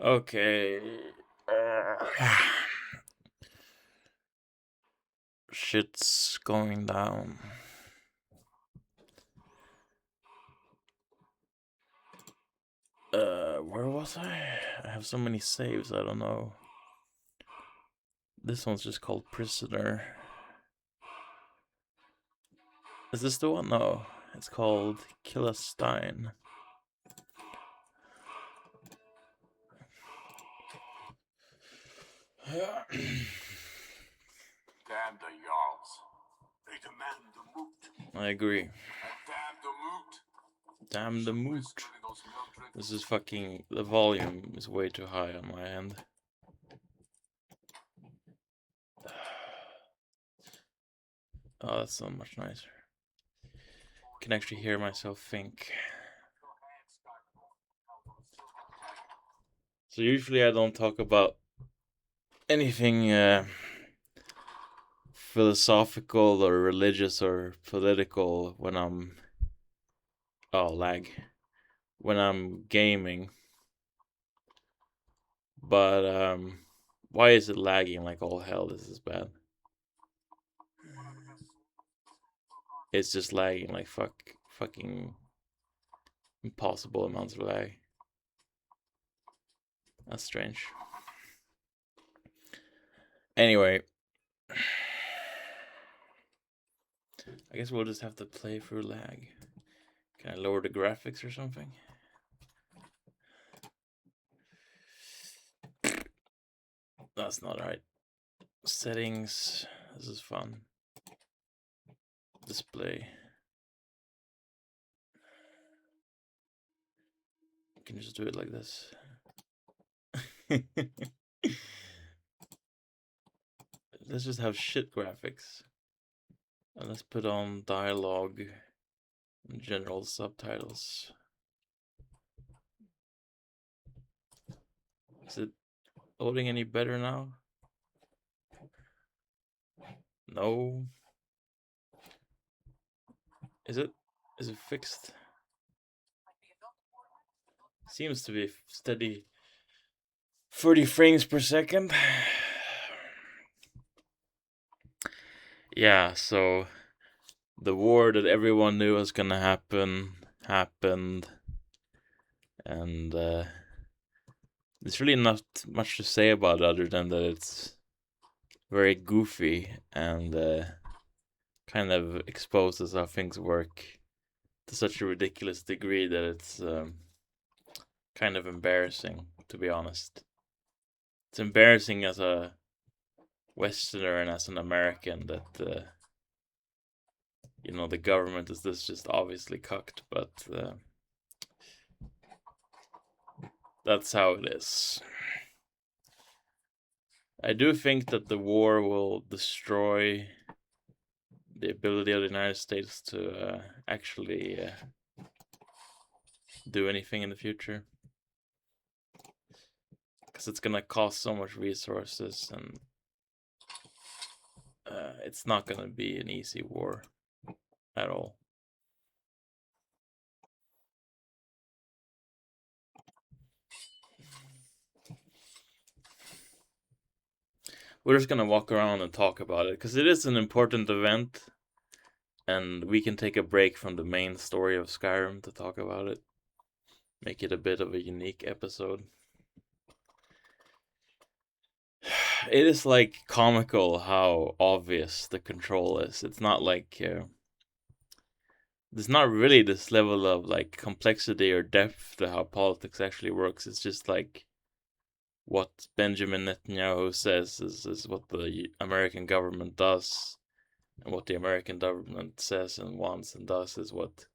Okay. Shit's going down. Where was I? I have so many saves, I don't know. This one's just called Prisoner. Is this the one? No. It's called Killerstein. Damn the Jarls. They demand the moot. I agree. And damn the moot. Damn the moot. This is fucking... The volume is way too high on my end. Oh, that's so much nicer. I can actually hear myself think. So usually I don't talk about anything philosophical or religious or political when I'm... Oh, lag. When I'm gaming. But, why is it lagging like all hell? This is bad. It's just lagging like fucking impossible amounts of lag. That's strange. Anyway, I guess we'll just have to play through lag. Can I lower the graphics or something? That's not right. Settings. This is fun. Display. You can just do it like this. Let's just have shit graphics. And let's put on dialogue and general subtitles. Is it loading any better now? No. Is it? Is it fixed? Seems to be steady. 30 frames per second. Yeah, so the war that everyone knew was gonna happen happened, and there's really not much to say about it other than that it's very goofy and kind of exposes how things work to such a ridiculous degree that it's kind of embarrassing, to be honest. It's embarrassing as a Westerner and as an American that the government is this just obviously cucked, but that's how it is. I do think that the war will destroy the ability of the United States to actually do anything in the future. Because it's gonna cost so much resources, and it's not gonna be an easy war at all. We're just gonna walk around and talk about it, because it is an important event, and we can take a break from the main story of Skyrim to talk about it. Make it a bit of a unique episode. It is like comical how obvious the control is. It's not like there's not really this level of like complexity or depth to how politics actually works. It's just like what Benjamin Netanyahu says is what the American government does, and what the American government says and wants and does is what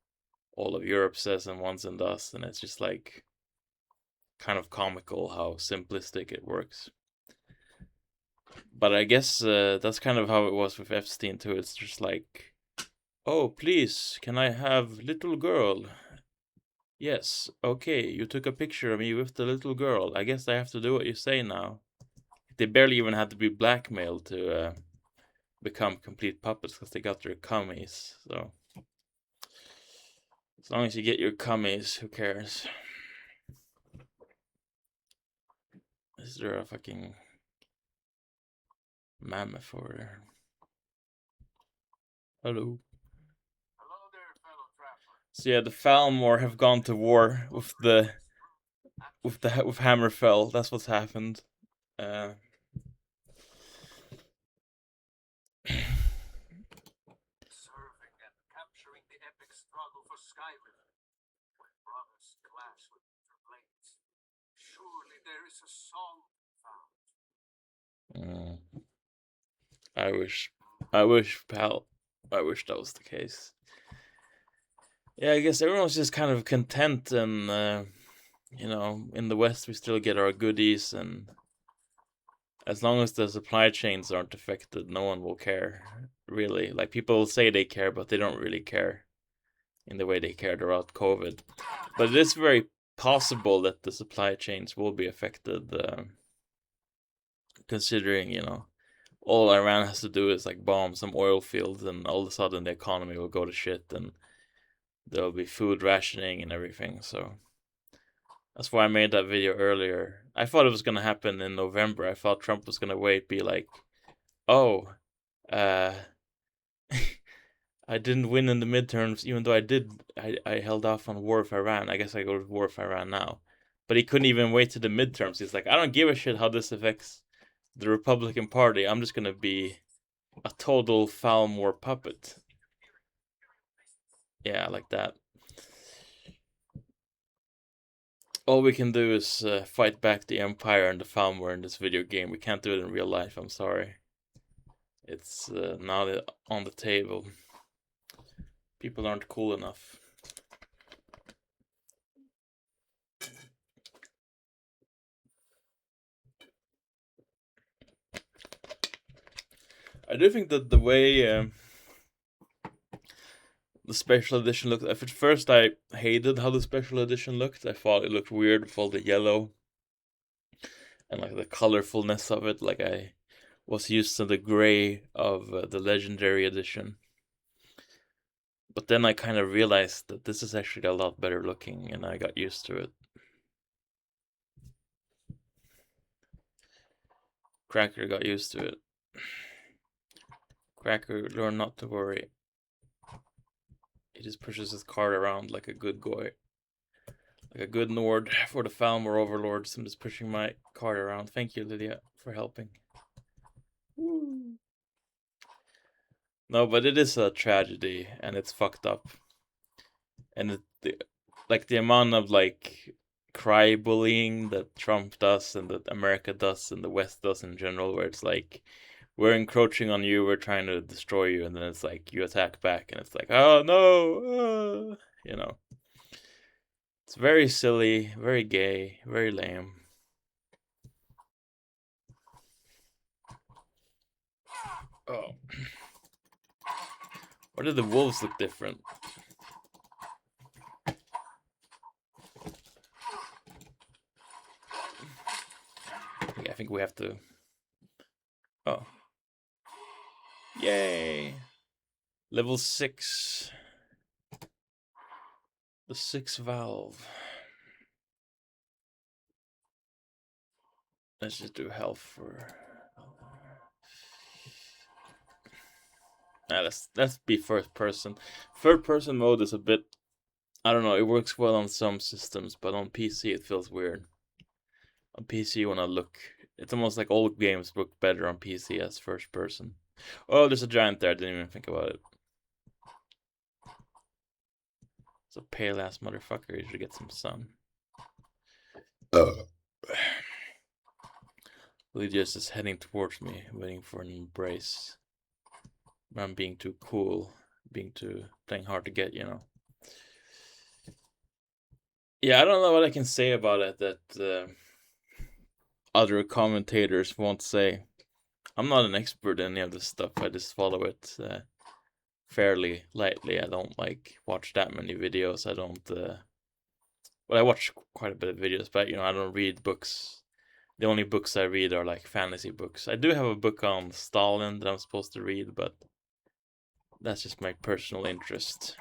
all of Europe says and wants and does, and it's just like kind of comical how simplistic it works. But I guess that's kind of how it was with Epstein too. It's just like, oh, please, can I have little girl? Yes, okay, you took a picture of me with the little girl. I guess I have to do what you say now. They barely even had to be blackmailed to become complete puppets because they got their cummies. So, as long as you get your cummies, who cares? Is there a fucking mammoth over there? Hello. Hello there, fellow traveler. So yeah, the Thalmor have gone to war with Hammerfell. That's what's happened. Serving and capturing the epic struggle for Skyrim, when brothers clash with their blades. Surely there is a song found. I wish, pal. I wish that was the case. Yeah, I guess everyone's just kind of content, and you know, in the West we still get our goodies, and as long as the supply chains aren't affected, no one will care. Really, like people say they care, but they don't really care in the way they cared about COVID. But it is very possible that the supply chains will be affected, considering, you know, all Iran has to do is like bomb some oil fields, and all of a sudden the economy will go to shit, and there'll be food rationing and everything. So that's why I made that video earlier. I thought it was gonna happen in November. I thought Trump was gonna be like, oh, uh, I didn't win in the midterms, even though I did. I held off on war with Iran. I guess I go to war with Iran now. But he couldn't even wait to the midterms. He's like, I don't give a shit how this affects the Republican Party. I'm just gonna be a total Thalmor puppet. Yeah, like that. All we can do is fight back the Empire and the Thalmor in this video game. We can't do it in real life, I'm sorry. It's now on the table. People aren't cool enough. I do think that the way the special edition looked, at first I hated how the special edition looked. I thought it looked weird with all the yellow and like the colorfulness of it. Like I was used to the gray of the legendary edition. But then I kind of realized that this is actually a lot better looking, and I got used to it. Cracker got used to it. Cracker learned not to worry. He just pushes his cart around like a good goy. Like a good Nord for the Thalmor overlords. I'm just pushing my cart around. Thank you, Lydia, for helping. Woo. No, but it is a tragedy, and it's fucked up. And the amount of like cry bullying that Trump does and that America does and the West does in general, where it's like, we're encroaching on you, we're trying to destroy you, and then it's like you attack back, and it's like, oh no, you know. It's very silly, very gay, very lame. Oh. Why did the wolves look different? Yeah, I think we have to... Oh. Yay! Level 6. The 6th valve. Let's just do health for... let's be first person. Third person mode is a bit... I don't know, it works well on some systems, but on PC it feels weird. On PC you wanna look... It's almost like old games look better on PC as first person. Oh, there's a giant there, I didn't even think about it. It's a pale ass motherfucker, you should get some sun. Lydia's just heading towards me, waiting for an embrace. I'm being too cool, playing hard to get, you know. Yeah, I don't know what I can say about it that other commentators won't say. I'm not an expert in any of this stuff. I just follow it fairly lightly. I don't like watch that many videos. I don't. Well, I watch quite a bit of videos, but you know, I don't read books. The only books I read are like fantasy books. I do have a book on Stalin that I'm supposed to read, but that's just my personal interest.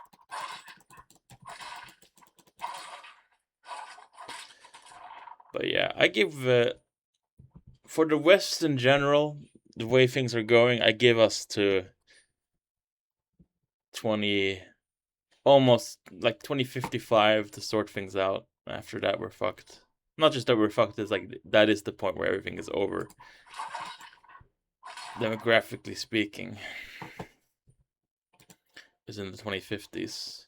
But yeah, I give for the West in general, the way things are going, I give us to 20, almost like 2055 to sort things out. After that, we're fucked. Not just that we're fucked, it's like that is the point where everything is over, demographically speaking, is in the 2050s.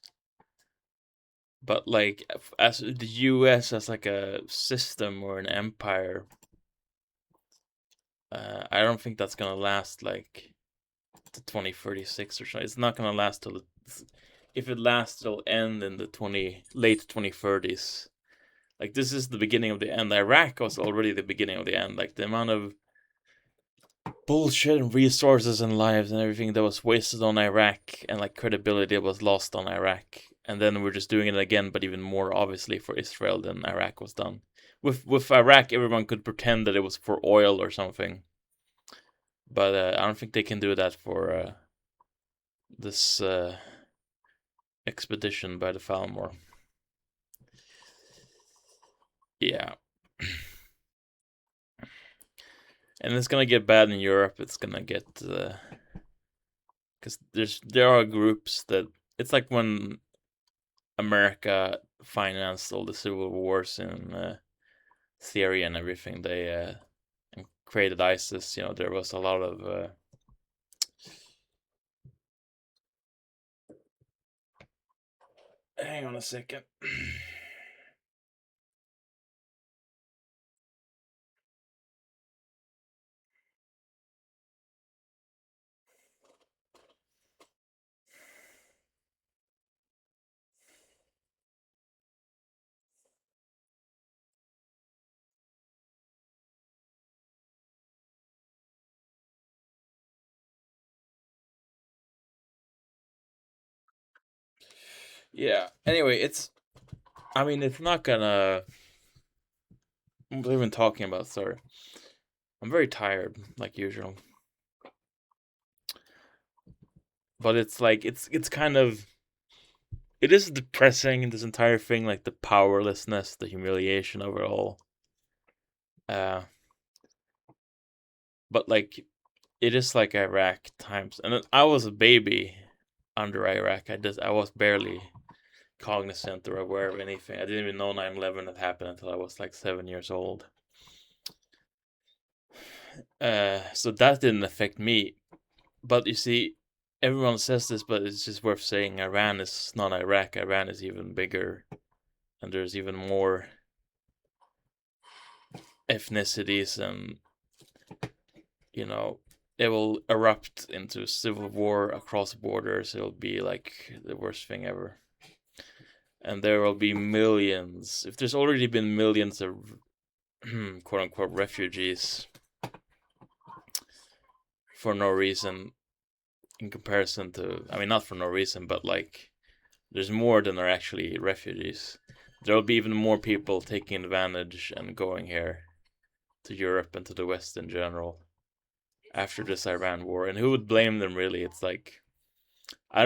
But like, as the US as like a system or an empire, I don't think that's gonna last like to 2036 or so. It's not gonna last till if it lasts, it'll end in the late 2030s. Like this is the beginning of the end. Iraq was already the beginning of the end. Like the amount of bullshit and resources and lives and everything that was wasted on Iraq and like credibility was lost on Iraq. And then we're just doing it again, but even more obviously for Israel than Iraq was done. With Iraq, everyone could pretend that it was for oil or something, but I don't think they can do that for this expedition by the Thalmor. Yeah. And it's gonna get bad in Europe. It's gonna get because there are groups that it's like when America financed all the civil wars in Syria and everything. They created ISIS. You know, there was a lot of hang on a second. Yeah. Anyway, it's. I mean, it's not gonna. What am I even talking about? Sorry. I'm very tired, like usual. But it's like it's kind of it is depressing, this entire thing, like the powerlessness, the humiliation of it all. Uh, but like it is like Iraq times, and I was a baby under Iraq. I was barely cognizant or aware of anything. I didn't even know 9/11 had happened until I was like 7 years old. So that didn't affect me. But you see, everyone says this, but it's just worth saying. Iran is not Iraq. Iran is even bigger, and there's even more ethnicities, and you know, it will erupt into civil war across borders. It'll be like the worst thing ever. And there will be millions. If there's already been millions of quote unquote refugees for no reason in comparison to, I mean, not for no reason, but like there's more than are actually refugees. There'll be even more people taking advantage and going here to Europe and to the West in general after this Iran war. And who would blame them really? It's like I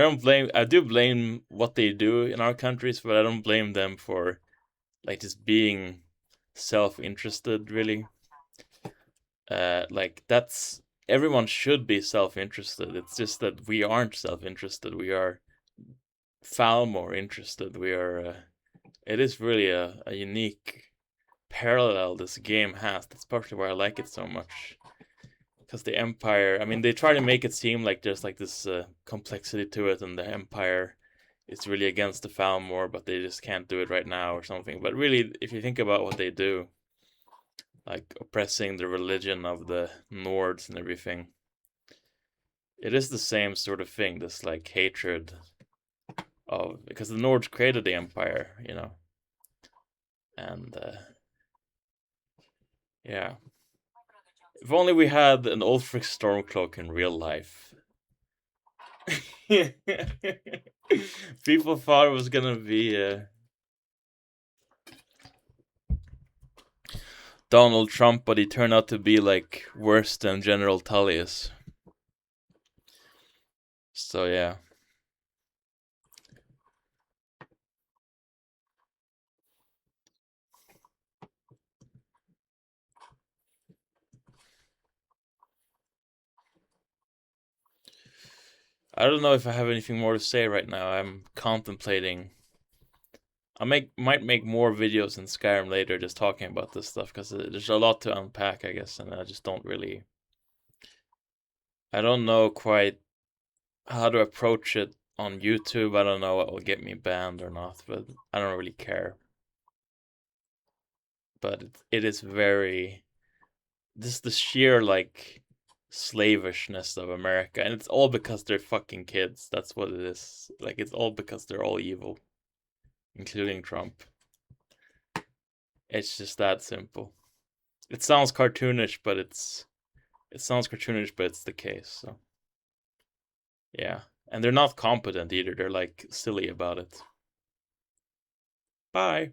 do blame what they do in our countries, but I don't blame them for like just being self-interested really. Like that's everyone should be self-interested. It's just that we aren't self-interested. We are far more interested. We are it is really a unique parallel this game has. That's partially why I like it so much. Because the Empire, I mean, they try to make it seem like there's like this complexity to it, and the Empire is really against the Thalmor, but they just can't do it right now or something. But really, if you think about what they do, like oppressing the religion of the Nords and everything, it is the same sort of thing. This like hatred of because the Nords created the Empire, you know, and yeah. If only we had an Ulfric Stormcloak in real life. People thought it was gonna be Donald Trump, but he turned out to be like worse than General Tullius. So yeah. I don't know if I have anything more to say right now. I'm contemplating. Might make more videos in Skyrim later, just talking about this stuff because there's a lot to unpack, I guess, and I just don't really. I don't know quite how to approach it on YouTube. I don't know what will get me banned or not, but I don't really care. But it is very. This the sheer like slavishness of America, and it's all because they're fucking kids. That's what it is. Like it's all because they're all evil, including Trump. It's just that simple. It sounds cartoonish, but it's the case. So yeah, and they're not competent either. They're like silly about it. Bye.